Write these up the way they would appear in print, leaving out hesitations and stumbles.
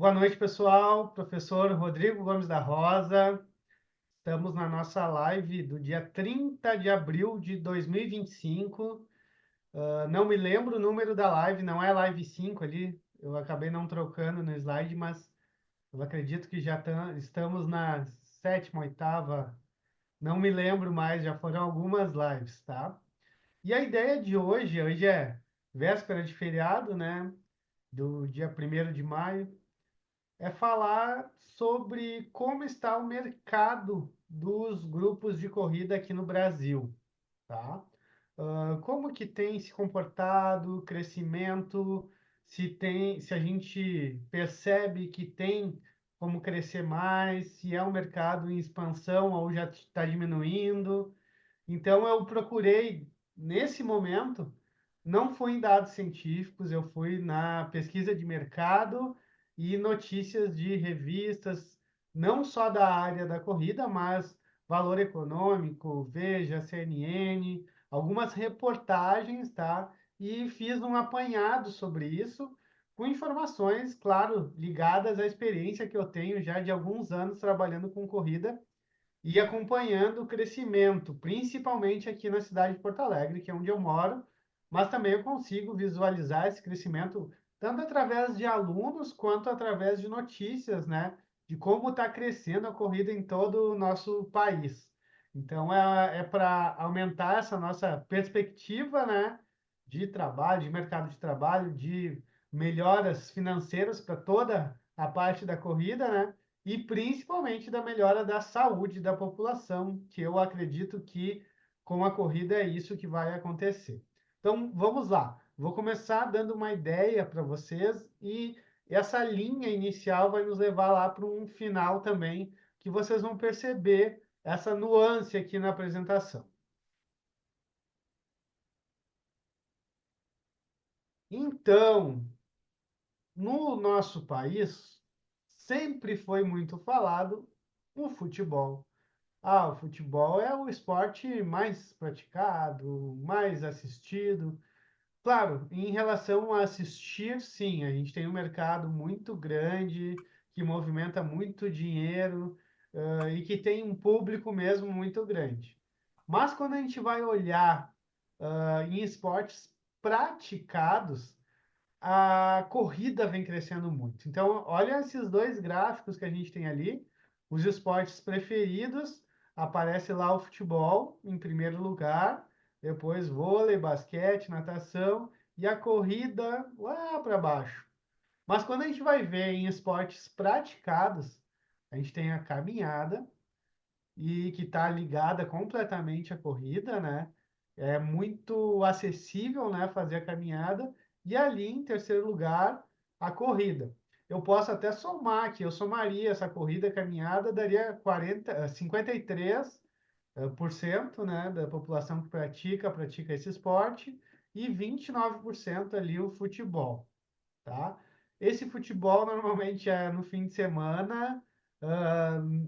Boa noite, pessoal. Professor Rodrigo Gomes da Rosa. Estamos na nossa live do dia 30 de abril de 2025. Não me lembro o número da live, não é live 5 ali. Eu acabei não trocando no slide, mas eu acredito que já estamos na sétima, oitava. Não me lembro mais, já foram algumas lives, tá? E a ideia de hoje é véspera de feriado, né? Do dia 1º de maio. É falar sobre como está o mercado dos grupos de corrida aqui no Brasil, tá? Como que tem se comportado, crescimento, se a gente percebe que tem como crescer mais, se é um mercado em expansão ou já está diminuindo. Então, eu procurei, nesse momento, não fui em dados científicos, eu fui na pesquisa de mercado e notícias de revistas, não só da área da corrida, mas Valor Econômico, Veja, CNN, algumas reportagens, tá? E fiz um apanhado sobre isso, com informações, claro, ligadas à experiência que eu tenho já de alguns anos trabalhando com corrida e acompanhando o crescimento, principalmente aqui na cidade de Porto Alegre, que é onde eu moro, mas também eu consigo visualizar esse crescimento tanto através de alunos quanto através de notícias, né, de como está crescendo a corrida em todo o nosso país. Então é para aumentar essa nossa perspectiva, né, de trabalho, de mercado de trabalho, de melhoras financeiras para toda a parte da corrida, né? E principalmente da melhora da saúde da população, que eu acredito que com a corrida é isso que vai acontecer. Então, vamos lá. Vou começar dando uma ideia para vocês e essa linha inicial vai nos levar lá para um final também, que vocês vão perceber essa nuance aqui na apresentação. Então, no nosso país, sempre foi muito falado o futebol. O futebol é o esporte mais praticado, mais assistido. Claro, em relação a assistir, sim, a gente tem um mercado muito grande, que movimenta muito dinheiro, e que tem um público mesmo muito grande. Mas quando a gente vai olhar, em esportes praticados, a corrida vem crescendo muito. Então, olha esses dois gráficos que a gente tem ali, os esportes preferidos, aparece lá o futebol em primeiro lugar, depois vôlei, basquete, natação e a corrida lá para baixo. Mas quando a gente vai ver em esportes praticados, a gente tem a caminhada, e que está ligada completamente à corrida, né? É muito acessível, né, fazer a caminhada. E ali, em terceiro lugar, a corrida. Eu posso até somar aqui, eu somaria essa corrida, a caminhada, daria 53 por cento, né, da população que pratica esse esporte, e 29% ali o futebol, tá? Esse futebol normalmente é no fim de semana,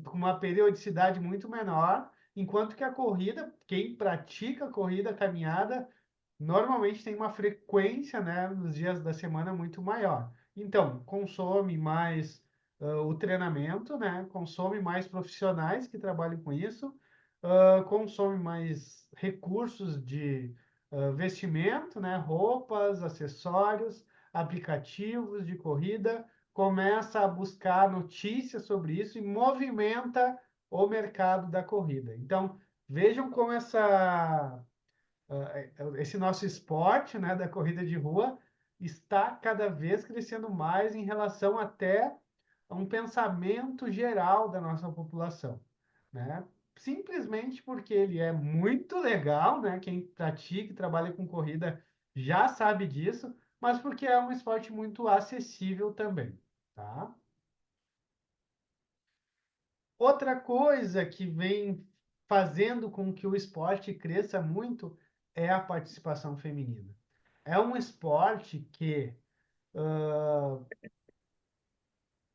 com uma periodicidade muito menor, enquanto que a corrida, quem pratica corrida, caminhada, normalmente tem uma frequência, né, nos dias da semana muito maior. Então, consome mais o treinamento, né? Consome mais profissionais que trabalham com isso, consome mais recursos de vestimento, né? Roupas, acessórios, aplicativos de corrida, começa a buscar notícias sobre isso e movimenta o mercado da corrida. Então, vejam como esse nosso esporte, né, da corrida de rua, está cada vez crescendo mais em relação até a um pensamento geral da nossa população, né? Simplesmente porque ele é muito legal, né? Quem pratica e trabalha com corrida já sabe disso, mas porque é um esporte muito acessível também, tá? Outra coisa que vem fazendo com que o esporte cresça muito é a participação feminina. É um esporte que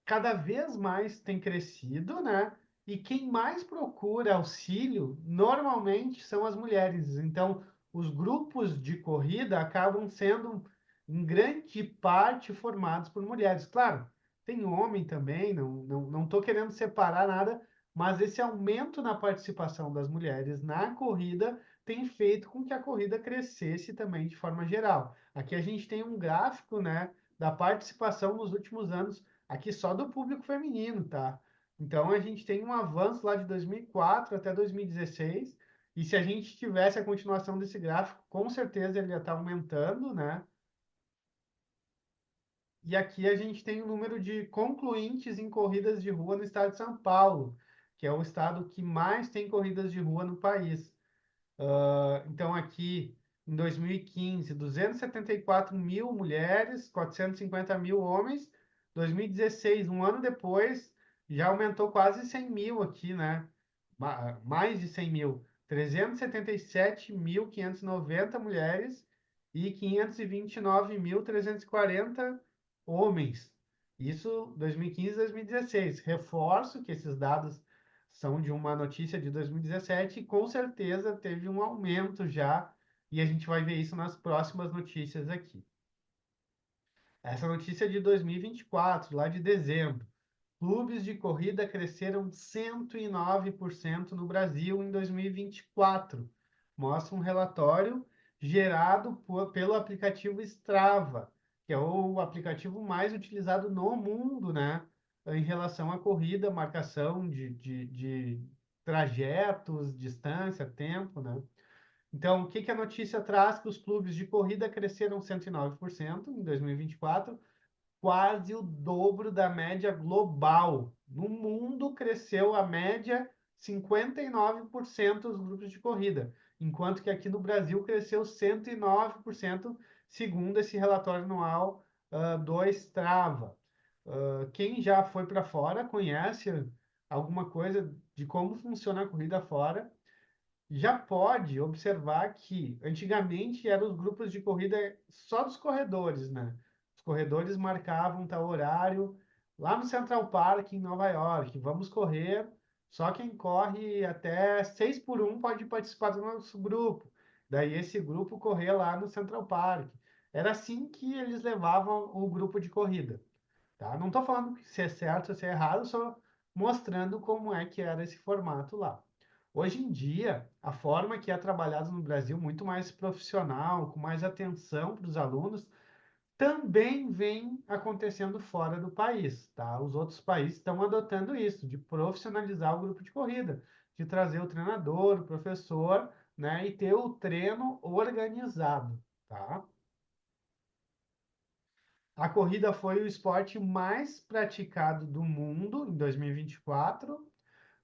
cada vez mais tem crescido, né? E quem mais procura auxílio normalmente são as mulheres. Então, os grupos de corrida acabam sendo, em grande parte, formados por mulheres. Claro, tem homem também, não estou querendo separar nada, mas esse aumento na participação das mulheres na corrida tem feito com que a corrida crescesse também de forma geral. Aqui a gente tem um gráfico, né, da participação nos últimos anos, aqui só do público feminino, tá? Então a gente tem um avanço lá de 2004 até 2016, e se a gente tivesse a continuação desse gráfico, com certeza ele ia estar aumentando, né? E aqui a gente tem o número de concluintes em corridas de rua no estado de São Paulo, que é o estado que mais tem corridas de rua no país. Então, aqui em 2015, 274 mil mulheres, 450 mil homens. 2016, um ano depois, já aumentou quase 100 mil aqui, né? Mais de 100 mil. 377.590 mulheres e 529.340 homens. Isso 2015 e 2016. Reforço que esses dados são de uma notícia de 2017 e com certeza teve um aumento já, e a gente vai ver isso nas próximas notícias aqui. Essa notícia é de 2024, lá de dezembro. Clubes de corrida cresceram 109% no Brasil em 2024. Mostra um relatório gerado pelo aplicativo Strava, que é o aplicativo mais utilizado no mundo, né? Em relação à corrida, marcação de trajetos, distância, tempo, né? Então, o que que a notícia traz? Que os clubes de corrida cresceram 109% em 2024, quase o dobro da média global. No mundo, cresceu a média 59% os grupos de corrida, enquanto que aqui no Brasil cresceu 109%, segundo esse relatório anual do Strava. Quem já foi para fora conhece alguma coisa de como funciona a corrida fora, já pode observar que antigamente eram os grupos de corrida só dos corredores, né? Os corredores marcavam tal horário lá no Central Park, em Nova York. Vamos correr, só quem corre até 6 por 1 pode participar do nosso grupo. Daí esse grupo correr lá no Central Park. Era assim que eles levavam o grupo de corrida, tá? Não estou falando se é certo ou se é errado, só mostrando como é que era esse formato lá. Hoje em dia, a forma que é trabalhado no Brasil, muito mais profissional, com mais atenção para os alunos, também vem acontecendo fora do país, tá? Os outros países estão adotando isso, de profissionalizar o grupo de corrida, de trazer o treinador, o professor, né, e ter o treino organizado, tá? A corrida foi o esporte mais praticado do mundo em 2024,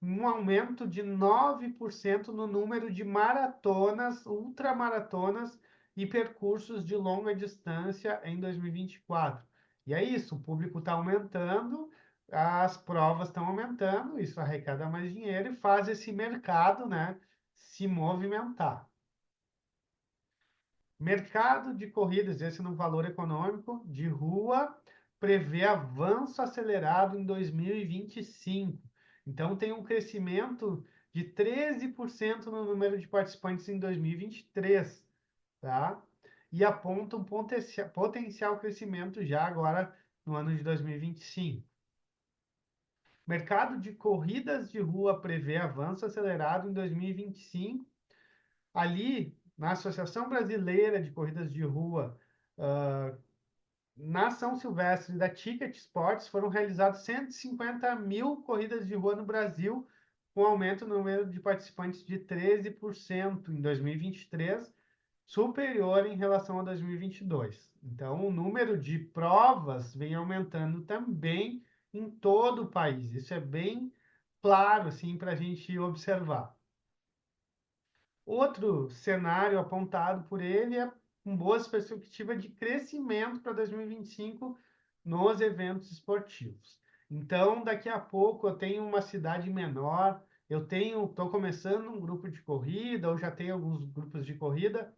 um aumento de 9% no número de maratonas, ultramaratonas e percursos de longa distância em 2024. E é isso, o público está aumentando, as provas estão aumentando, isso arrecada mais dinheiro e faz esse mercado, né, se movimentar. Mercado de corridas, esse no valor econômico de rua, prevê avanço acelerado em 2025. Então, tem um crescimento de 13% no número de participantes em 2023, tá? E aponta um potencial crescimento já agora no ano de 2025. Mercado de corridas de rua prevê avanço acelerado em 2025. Ali, na Associação Brasileira de Corridas de Rua, na São Silvestre da Ticket Sports, foram realizadas 150 mil corridas de rua no Brasil, com aumento no número de participantes de 13% em 2023, superior em relação a 2022. Então, o número de provas vem aumentando também em todo o país. Isso é bem claro, assim, para a gente observar. Outro cenário apontado por ele é com boas perspectivas de crescimento para 2025 nos eventos esportivos. Então, daqui a pouco eu tenho uma cidade menor, estou começando um grupo de corrida, ou já tenho alguns grupos de corrida.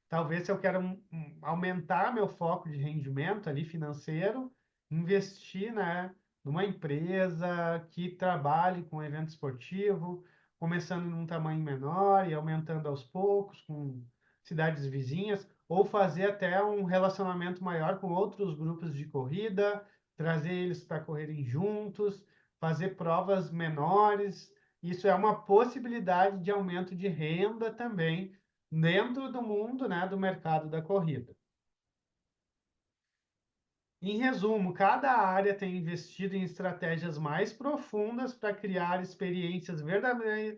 Talvez se eu quero aumentar meu foco de rendimento ali financeiro, investir, né, numa empresa que trabalhe com evento esportivo, começando num tamanho menor e aumentando aos poucos com cidades vizinhas, ou fazer até um relacionamento maior com outros grupos de corrida, trazer eles para correrem juntos, fazer provas menores. Isso é uma possibilidade de aumento de renda também dentro do mundo, né, do mercado da corrida. Em resumo, cada área tem investido em estratégias mais profundas para criar experiências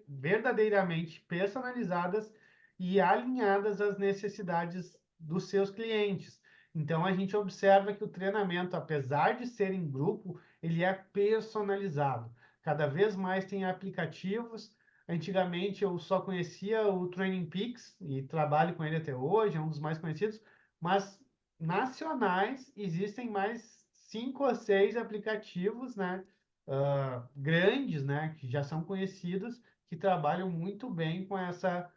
verdadeiramente personalizadas e alinhadas às necessidades dos seus clientes. Então, a gente observa que o treinamento, apesar de ser em grupo, ele é personalizado. Cada vez mais tem aplicativos. Antigamente, eu só conhecia o Training Peaks e trabalho com ele até hoje, é um dos mais conhecidos, mas nacionais, existem mais 5 ou 6 aplicativos, né, grandes, né, que já são conhecidos, que trabalham muito bem com essa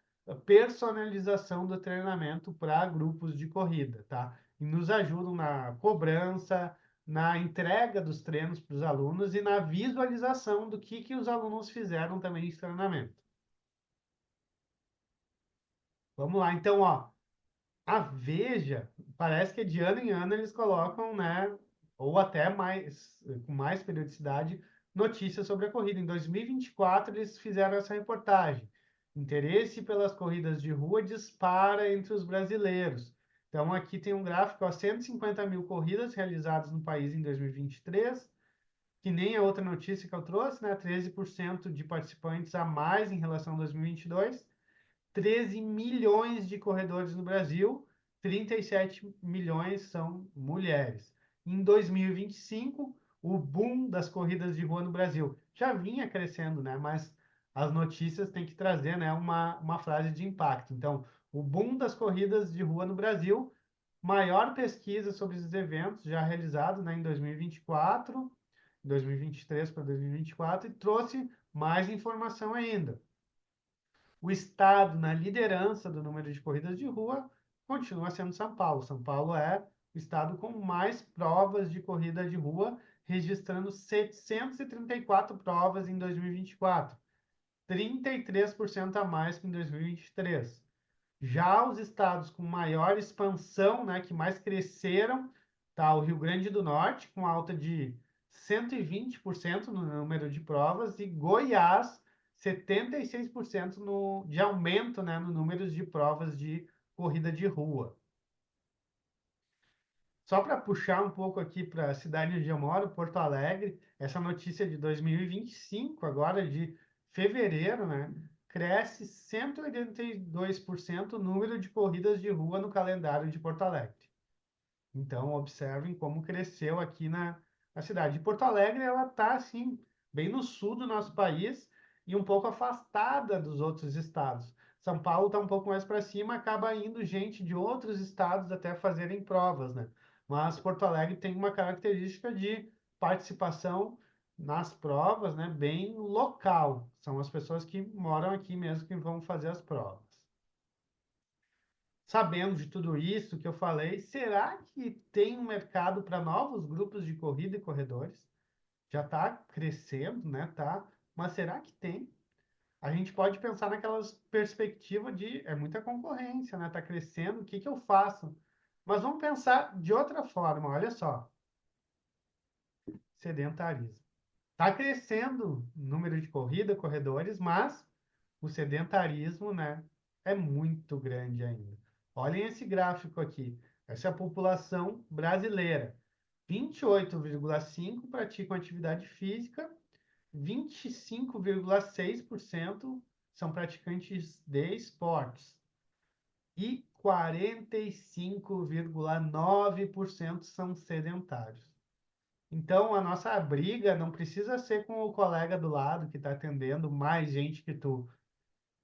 personalização do treinamento para grupos de corrida, tá? E nos ajudam na cobrança, na entrega dos treinos para os alunos e na visualização do que os alunos fizeram também de treinamento. Vamos lá, então, ó. A Veja, parece que de ano em ano eles colocam, né, ou até mais, com mais periodicidade, notícias sobre a corrida. Em 2024, eles fizeram essa reportagem. Interesse pelas corridas de rua dispara entre os brasileiros. Então, aqui tem um gráfico, ó, 150 mil corridas realizadas no país em 2023, que nem a outra notícia que eu trouxe, né, 13% de participantes a mais em relação a 2022. 13 milhões de corredores no Brasil, 37 milhões são mulheres. Em 2025, o boom das corridas de rua no Brasil já vinha crescendo, né? Mas as notícias têm que trazer, né, uma frase de impacto. Então, o boom das corridas de rua no Brasil, maior pesquisa sobre esses eventos já realizado, né, em 2024, 2023 para 2024, e trouxe mais informação ainda. O estado na liderança do número de corridas de rua continua sendo São Paulo. São Paulo é o estado com mais provas de corrida de rua, registrando 734 provas em 2024, 33% a mais que em 2023. Já os estados com maior expansão, né, que mais cresceram, tá o Rio Grande do Norte, com alta de 120% no número de provas, e Goiás, 76% de aumento, né, no número de provas de corrida de rua. Só para puxar um pouco aqui para a cidade onde eu moro, Porto Alegre, essa notícia de 2025, agora de fevereiro, né? Cresce 182% o número de corridas de rua no calendário de Porto Alegre. Então, observem como cresceu aqui na cidade. E Porto Alegre, ela está, assim, bem no sul do nosso país e um pouco afastada dos outros estados. São Paulo está um pouco mais para cima, acaba indo gente de outros estados até fazerem provas, né? Mas Porto Alegre tem uma característica de participação nas provas, né? Bem local. São as pessoas que moram aqui mesmo que vão fazer as provas. Sabendo de tudo isso que eu falei, será que tem um mercado para novos grupos de corrida e corredores? Já está crescendo, né? Tá, mas será que tem? A gente pode pensar naquelas perspectivas de é muita concorrência, né? Está crescendo, o que que eu faço? Mas vamos pensar de outra forma, olha só, sedentarismo. Está crescendo o número de corrida, corredores, mas o sedentarismo, né, é muito grande ainda. Olhem esse gráfico aqui. Essa é a população brasileira. 28,5% praticam atividade física, 25,6% são praticantes de esportes e 45,9% são sedentários. Então, a nossa briga não precisa ser com o colega do lado que está atendendo mais gente que tu.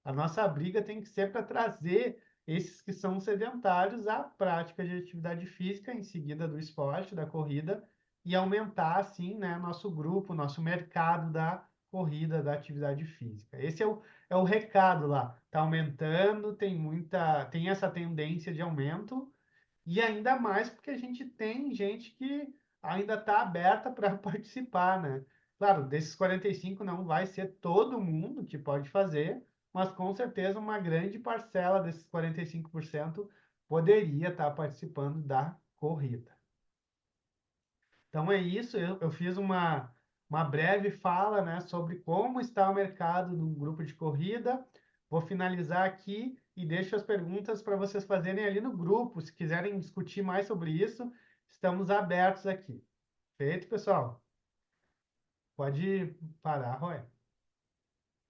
A nossa briga tem que ser para trazer esses que são sedentários à prática de atividade física, em seguida do esporte, da corrida, e aumentar, assim, né, nosso grupo, nosso mercado da corrida, da atividade física. Esse é o recado lá. Está aumentando, tem essa tendência de aumento, e ainda mais porque a gente tem gente que ainda está aberta para participar, né? Claro, desses 45 não vai ser todo mundo que pode fazer, mas com certeza uma grande parcela desses 45% poderia estar participando da corrida. Então é isso, eu fiz uma breve fala, né, sobre como está o mercado do grupo de corrida. Vou finalizar aqui e deixo as perguntas para vocês fazerem ali no grupo. Se quiserem discutir mais sobre isso, estamos abertos aqui. Feito, pessoal? Pode parar, Roy.